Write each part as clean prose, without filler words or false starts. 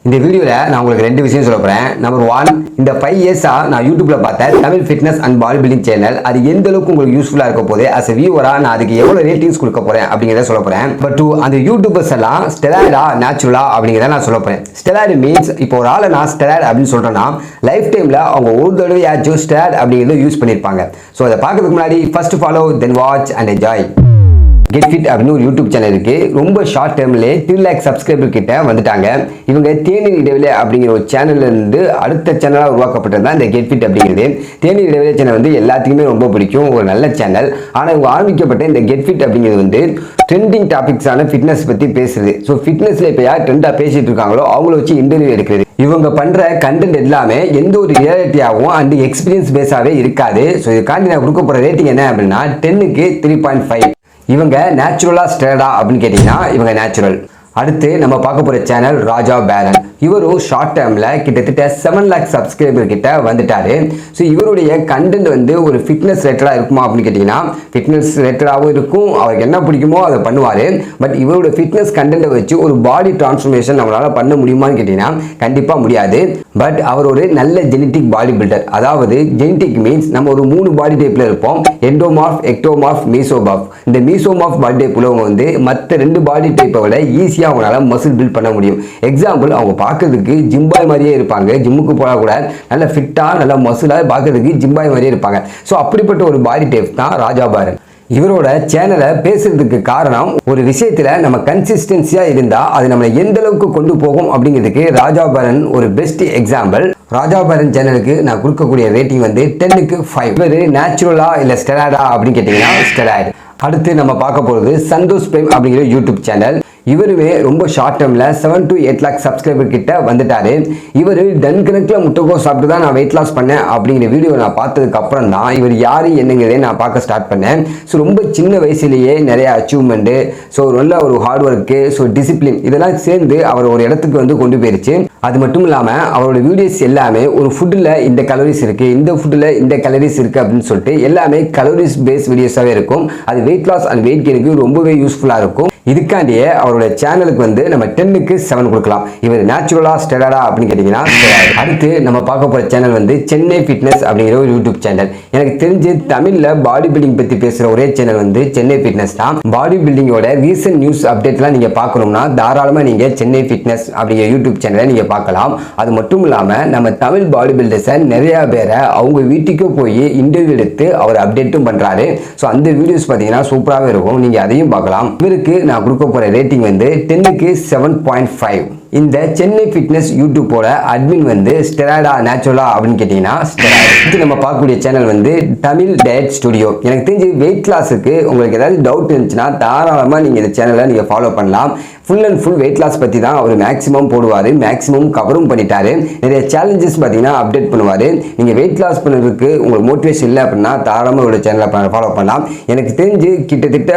இந்த வீடியோல நான் உங்களுக்கு ரெண்டு விஷயம் சொல்ல போறேன். நம்பர் 1, இந்த 5 இயர்ஸா நான் யூடியூப்ல பார்த்த Tamil fitness and body building channel அது எந்த அளவுக்கு உங்களுக்கு யூஸ்ஃபுல்லா இருக்க போகுது, அஸ் எ வியூவரா நான் அதுக்கு எவ்வளவு ரேட்டிங்ஸ் கொடுக்க போறேன் அப்படிங்கறத சொல்ல போறேன். பட் 2, அந்த யூடியூபர்ஸ் எல்லாம் ஸ்டெராய்டா நேச்சுரலா அப்படிங்கறத நான் சொல்ல போறேன். ஸ்டெராய்டு மீன்ஸ் இப்போ ஒரு ஆளை நான் ஸ்டெராய்டு அப்படின்னு சொல்றேன்னா லைஃப் டைம்ல அவங்க ஒரு தடவையாச்சும் ஸ்டெராய்டு அப்படிங்கறத யூஸ் பண்ணிருப்பாங்க. ஸோ அதை பார்க்கறதுக்கு முன்னாடி first follow then watch and enjoy. Get fit அப்படின்னு ஒரு யூடியூப் சேனல் இருக்கு. ரொம்ப ஷார்ட் டைம்லேயே 3 lakh சப்ஸ்கிரைபர் கிட்ட வந்துட்டாங்க. இவங்க தேநீர் இடைவெளி அப்படிங்கிற ஒரு சேனல்ல இருந்து அடுத்த சேனலாக உருவாக்கப்பட்டது தான் இந்த கெட் ஃபிட் அப்படிங்கிறது. தேநீர் இடைவெளி சேனல் வந்து எல்லாத்துக்குமே ரொம்ப பிடிக்கும், ஒரு நல்ல சேனல். ஆனால் இவங்க ஆரம்பிக்கப்பட்ட இந்த கெட் ஃபிட் அப்படிங்கிறது வந்து ட்ரெண்டிங் டாபிக்ஸான ஃபிட்னஸ் பற்றி பேசுறது. ஸோ ஃபிட்னஸ்ல இப்போ யார் ட்ரெண்டாக பேசிட்டு இருக்காங்களோ அவங்கள வச்சு இன்டர்வியூ எடுக்கிறது. இவங்க பண்ற கண்டென்ட் எல்லாமே எந்த ஒரு ரியாலிட்டியாகவும் அண்ட் எக்ஸ்பீரியன்ஸ் பேஸாவே இருக்காது. ஸோ இதுக்காண்டி நான் கொடுக்க போற ரேட்டிங் என்ன அப்படின்னா 10க்கு 3.5. இவங்க நேச்சுரலா ஸ்டெராய்டா அப்படின்னு கேட்டீங்கன்னா இவங்க நேச்சுரல். அடுத்து நம்ம பார்க்க போற சேனல் ராஜா பேரன். இவரும் ஷார்ட் டைம்ல கிட்டத்தட்ட 7 lakh சப்ஸ்கிரைபர் கிட்ட வந்துட்டாரு. ஸோ இவருடைய கண்டென்ட் வந்து ஒரு ஃபிட்னஸ் ரிலேட்டடா இருக்குமா அப்படின்னு கேட்டீங்கன்னா ஃபிட்னஸ் ரிலேட்டடாகவும் இருக்கும். அவருக்கு என்ன பிடிக்குமோ அதை பண்ணுவாரு. பட் இவரோட ஃபிட்னஸ் கண்டென்ட்டை வச்சு ஒரு பாடி டிரான்ஸ்ஃபர்மேஷன் நம்மளால பண்ண முடியுமான்னு கேட்டீங்கன்னா கண்டிப்பா முடியாது. பட் அவர் ஒரு நல்ல ஜெனட்டிக் பாடி பில்டர். அதாவது ஜெனட்டிக் மீன்ஸ் நம்ம ஒரு 3 பாடி டைப்ல இருப்போம், எண்டோமார்ஃப், எக்டோமார்ஃப், மீசோமார்ஃப். இந்த மீசோமார்ஃப் பாடி டைப் உள்ளவங்க வந்து மற்ற 2 பாடி டைப்பை விட ஈஸியாக அவங்களால மசில் பில்ட் பண்ண முடியும். எக்ஸாம்பிள், அவங்க பார்க்கறதுக்கு ஜிம்பாய் மாதிரியே இருப்பாங்க. ஜிம்முக்கு போனால் கூட நல்ல ஃபிட்டா நல்ல மசிலாக பார்க்கறதுக்கு ஜிம்பாய் மாதிரியே இருப்பாங்க. ஸோ அப்படிப்பட்ட ஒரு பாடி டைப் தான் ராஜா பாரன். இவரோட சேனலை பேசுறதுக்கு காரணம் ஒரு விஷயத்துல நம்ம கன்சிஸ்டன்சியா இருந்தா அது நம்மளை எந்த அளவுக்கு கொண்டு போகும் அப்படிங்கிறதுக்கு ராஜா பாரன் ஒரு பெஸ்ட் எக்ஸாம்பிள். ராஜா பாரன் சேனலுக்கு நான் கொடுக்கக்கூடிய ரேட்டிங் வந்து 10க்கு 5. இவர் நேச்சுரலா இல்ல ஸ்டெராய்டா அப்படின்னு கேட்டீங்கன்னா ஸ்டெராய்டு. அடுத்து நம்ம பார்க்க போறது சந்தோஷ் பிரேம் அப்படிங்கிற யூடியூப் சேனல். இவருமே ரொம்ப ஷார்ட் டைம்ல 7 to 8 lakh சப்ஸ்கிரைபர் கிட்ட வந்துட்டாரு. இவர் டன் கணக்கில் முட்டைக்கோஸ் சாப்பிட்டு தான் நான் வெயிட் லாஸ் பண்ணேன் அப்படிங்கிற வீடியோ நான் பார்த்ததுக்கு அப்புறம் தான் இவர் யாரு என்னங்கிறதே நான் பார்க்க ஸ்டார்ட் பண்ணேன். ஸோ ரொம்ப சின்ன வயசுலேயே நிறைய அச்சீவ்மெண்ட், ஸோ நல்ல ஒரு ஹார்ட் ஒர்க்கு, ஸோ டிசிப்ளின் இதெல்லாம் சேர்ந்து அவர் ஒரு இடத்துக்கு வந்து கொண்டு போயிருச்சு. அது மட்டும் இல்லாமல் அவரோட வீடியோஸ் எல்லாமே ஒரு ஃபுட்டில் இந்த கலோரிஸ் இருக்கு, இந்த ஃபுட்டில் இந்த கலோரிஸ் இருக்கு அப்படின்னு சொல்லிட்டு எல்லாமே கலோரிஸ் பேஸ் வீடியோஸாகவே இருக்கும். அது வெயிட் லாஸ் அண்ட் வெயிட் கெயினுக்கு ரொம்பவே யூஸ்ஃபுல்லாக இருக்கும். இதுக்காண்டியே அவரோட சேனலுக்கு வந்து நம்ம 10க்கு 7 கொடுக்கலாம். இவர் நேச்சுரலா ஸ்டெராய்டா அப்படின்னு கேட்டீங்கன்னா அடுத்து நம்ம பார்க்க போற சேனல் வந்து சென்னை ஃபிட்னஸ் அப்படிங்கிற ஒரு யூடியூப் சேனல். எனக்கு தெரிஞ்சு தமிழ்ல பாடி பில்டிங் பத்தி பேசுற ஒரே சேனல் வந்து சென்னை ஃபிட்னஸ் தான். பாடி பில்டிங்கோட ரீசன்ட் நியூஸ் அப்டேட்லாம் நீங்க பார்க்கணும்னா தாராளமா நீங்க சென்னை ஃபிட்னஸ் அப்படிங்கிற யூடியூப் சேனலை நீங்க பார்க்கலாம். அது மட்டும் இல்லாம நம்ம தமிழ் பாடி பில்டர்ஸை நிறைய பேரை அவங்க வீட்டுக்கு போய் இன்டர்வியூ எடுத்து அவர் அப்டேட்டும் பண்றாரு. ஸோ அந்த வீடியோஸ் பார்த்தீங்கன்னா சூப்பராகவே இருக்கும், நீங்க அதையும் பார்க்கலாம். இவருக்கு நான் கொடுக்க போற ரேட்டிங் வந்து 10க்கு 7.5. இந்த சென்னை ஃபிட்னஸ் யூடியூப்போட அட்மின் வந்து ஸ்டெராய்டா நேச்சுரலா அப்படின்னு கேட்டீங்கன்னா ஸ்டெராய்டு. நம்ம பார்க்கக்கூடிய சேனல் வந்து தமிழ் டயட் ஸ்டுடியோ. எனக்கு தெரிஞ்சு வெயிட் லாஸுக்கு உங்களுக்கு ஏதாவது டவுட் இருந்துச்சுன்னா தாராளமாக நீங்கள் இந்த சேனலை நீங்கள் ஃபாலோ பண்ணலாம். Full and full weight loss பற்றி தான் அவர் மேக்ஸிமம் போடுவார், மேக்ஸிமம் கவரும் பண்ணிட்டாரு. நிறைய சேலஞ்சஸ் பார்த்தீங்கன்னா அப்டேட் பண்ணுவார். நீங்கள் வெயிட் லாஸ் பண்ணுறதுக்கு உங்களுக்கு மோட்டிவேஷன் இல்லை அப்படின்னா தாராளமாக அவரோட சேனலை ஃபாலோ பண்ணலாம். எனக்கு தெரிஞ்சு கிட்டத்தட்ட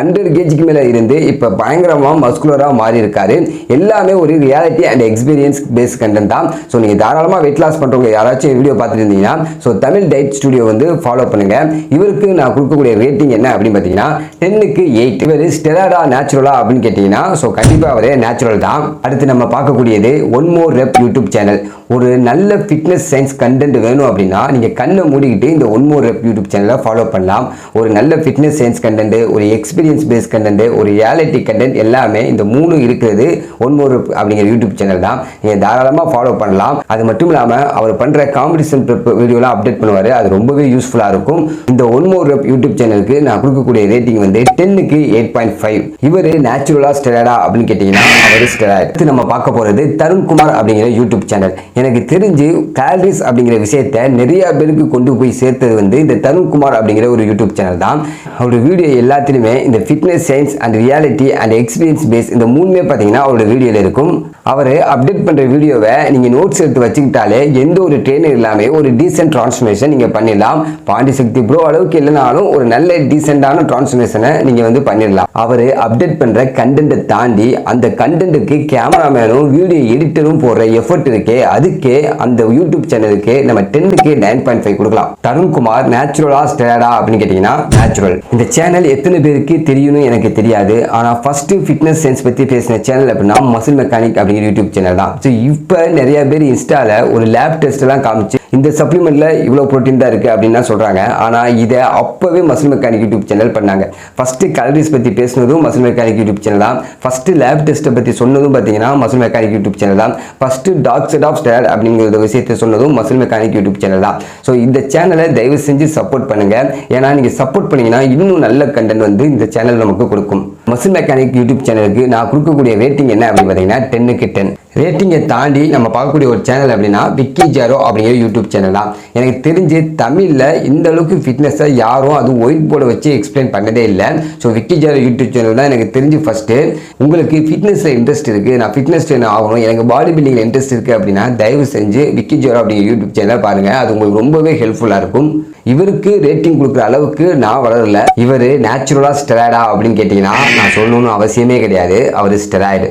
100 kg மேலே இருந்து இப்போ பயங்கரமாக மஸ்குலராக மாறி இருக்காரு. எல்லாமே ஒரு reality and experience base content தான். ஸோ நீங்கள் தாராளமாக வெயிட் லாஸ் பண்ணுறவங்க யாராச்சும் வீடியோ பார்த்துட்டு இருந்தீங்கன்னா ஸோ தமிழ் டயட் ஸ்டுடியோ வந்து ஃபாலோ பண்ணுங்க. இவருக்கு நான் கொடுக்கக்கூடிய ரேட்டிங் என்ன அப்படின்னு பார்த்தீங்கன்னா 10க்கு 8. இவர் ஸ்டெராய்டா நேச்சுரலா அப்படின்னு கேட்டீங்கன்னா ஸோ கண்டிப்பாக அவரே நேச்சுரல் தான். அடுத்து நம்ம பார்க்கக்கூடியது one more rep YouTube channel. ஒரு நல்ல ஃபிட்னஸ் சயின்ஸ் கண்டென்ட் வேணும் அப்படின்னா நீங்கள் கண்ணை மூடிக்கிட்டு இந்த ஒன் மோர் ரெப் யூடியூப் சேனலை ஃபாலோ பண்ணலாம். ஒரு நல்ல ஃபிட்னஸ் சயின்ஸ் கண்டென்ட், ஒரு எக்ஸ்பீரியன்ஸ் பேஸ் கண்டென்ட், ஒரு ரியாலிட்டி கண்டென்ட் எல்லாமே இந்த 3 இருக்கிறது ஒன் மோர் ரெப் அப்படிங்கிற யூடியூப் சேனல் தான். நீங்கள் தாராளமாக ஃபாலோ பண்ணலாம். அது மட்டும் இல்லாமல் அவர் பண்ணுற காம்படிஷன் வீடியோலாம் அப்டேட் பண்ணுவார், அது ரொம்பவே யூஸ்ஃபுல்லாக இருக்கும். இந்த ஒன் மோர் ரெப் யூடியூப் சேனலுக்கு நான் கொடுக்கக்கூடிய ரேட்டிங் வந்து 10க்கு 8.5. இவர் நேச்சுரலா ஸ்டெராய்டா அப்படின்னு கேட்டீங்கன்னா அவர் ஸ்டெராய்டு. நம்ம பார்க்க போறது தருண்குமார் அப்படிங்கிற யூடியூப் சேனல். எனக்கு தெரிஞ்சு கேலரிஸ் அப்படிங்கிற விஷயத்தை நிறைய பேருக்கு கொண்டு போய் சேர்த்தது வந்து இந்த தருண்குமார் அப்படிங்கிற ஒரு யூடியூப் சேனல் தான். அவரோட வீடியோ எல்லாத்திலுமே இந்த fitness science and reality and experience base இந்த 3மே பார்த்தீங்கன்னா அவரோட வீடியோல இருக்கும். அவர் அப்டேட் பண்ற வீடியோவை நீங்க நோட்ஸ் எடுத்து வச்சுக்கிட்டாலே எந்த ஒரு ட்ரெயினர் இல்லாம ஒரு டீசென்ட் டிரான்ஸ்ஃபர்மேஷன் நீங்க பண்ணிடலாம். பாண்டி சக்தி ப்ரோ அளவுக்கு இல்லைனாலும் ஒரு நல்ல டீசென்டான டிரான்ஸ்ஃபர்மேஷனை நீங்க வந்து பண்ணிடலாம். அவர் அப்டேட் பண்ற கண்டென்ட்டை தாண்டி அந்த கண்டென்ட்டுக்கு கேமராமேனும் வீடியோ எடிட்டரும் போடுற எஃபர்ட் இருக்கே, அதுக்கே அந்த யூடியூப் சேனலுக்கு நம்ம 10க்கு 9.5 கொடுக்கலாம். தருண்குமார் நேச்சுரலா ஸ்டெராய்டா அப்படின்னு கேட்டீங்கன்னா நேச்சுரல். இந்த சேனல் எத்தனை பேருக்கு தெரியும்னு எனக்கு தெரியாது. ஆனா ஃபர்ஸ்ட் ஃபிட்னஸ் சயின்ஸ் பத்தி பேசின சேனல் அப்படின்னா மசில் மெக்கானிக் மெக்கானிக் அப்படிங்கிற யூடியூப் சேனல் தான். ஸோ இப்போ நிறைய பேர் இன்ஸ்டால ஒரு லேப் டெஸ்ட் எல்லாம் காமிச்சு இந்த சப்ளிமெண்ட்ல இவ்வளோ ப்ரோட்டீன் தான் இருக்கு அப்படின்னு சொல்றாங்க. ஆனால் இதை அப்பவே மசில் மெக்கானிக் யூடியூப் சேனல் பண்ணாங்க. ஃபர்ஸ்ட் கலரிஸ் பத்தி பேசினதும் மசில் மெக்கானிக் யூடியூப் சேனல் தான். ஃபர்ஸ்ட் லேப் டெஸ்ட்டை பத்தி சொன்னதும் பார்த்தீங்கன்னா மசில் மெக்கானிக் யூடியூப் சேனல் தான். ஃபர்ஸ்ட் டாக் செட் ஆஃப் ஸ்டேட் அப்படிங்கிற விஷயத்தை சொன்னதும் மசில் மெக்கானிக் யூடியூப் சேனல் தான். ஸோ இந்த சேனலை தயவு செஞ்சு சப்போர்ட் பண்ணுங்க. ஏன்னா நீங்க சப்போர்ட் பண்ணீங்கன்னா இன்னும் நல்ல கண்டென்ட் வந்து இந்த சேனல் நமக்கு கொடுக்கும். மசில் மெக்கானிக் யூடியூப் சேனலுக்கு நான் கொடுக்கக்கூடிய ரேட்டிங் என்ன அப்படின்னு பார்த்தீங்கன்னா 10க்கு 10. ரேட்டிங்கை தாண்டி நம்ம பார்க்கக்கூடிய ஒரு சேனல் அப்படின்னா விக்கி ஜாரோ அப்படிங்கிற யூடியூப் சேனல் தான். எனக்கு தெரிஞ்சு தமிழில் இந்த அளவுக்கு ஃபிட்னஸை யாரும் அது ஒயிட் போர்டை வச்சு எக்ஸ்பிளைன் பண்ணதே இல்லை. So Vicky Jaro YouTube channel தான் எனக்கு தெரிஞ்சு ஃபர்ஸ்ட்டு. உங்களுக்கு ஃபிட்னஸில் இன்ட்ரெஸ்ட் இருக்குது, நான் ஃபிட்னஸ் ட்ரெயினர் ஆகணும், எனக்கு பாடி பில்டிங்கில் இன்ட்ரெஸ்ட் இருக்குது அப்படின்னா தயவு செஞ்சு விக்கி ஜாரோ அப்படிங்கிற யூடியூப் சேனல் பாருங்கள். அது உங்களுக்கு ரொம்பவே ஹெல்ப்ஃபுல்லாக இருக்கும். இவருக்கு ரேட்டிங் கொடுக்குற அளவுக்கு நான் வளரல. இவர் நேச்சுரலாக ஸ்டெராய்டா அப்படின்னு கேட்டிங்கன்னா நான் சொல்லணும்னு அவசியமே கிடையாது. அவர் ஸ்டெராய்டு.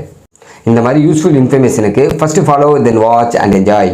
இந்த மாதிரி யூஸ்ஃபுல் இன்ஃபர்மேஷனுக்கு first follow then watch and enjoy.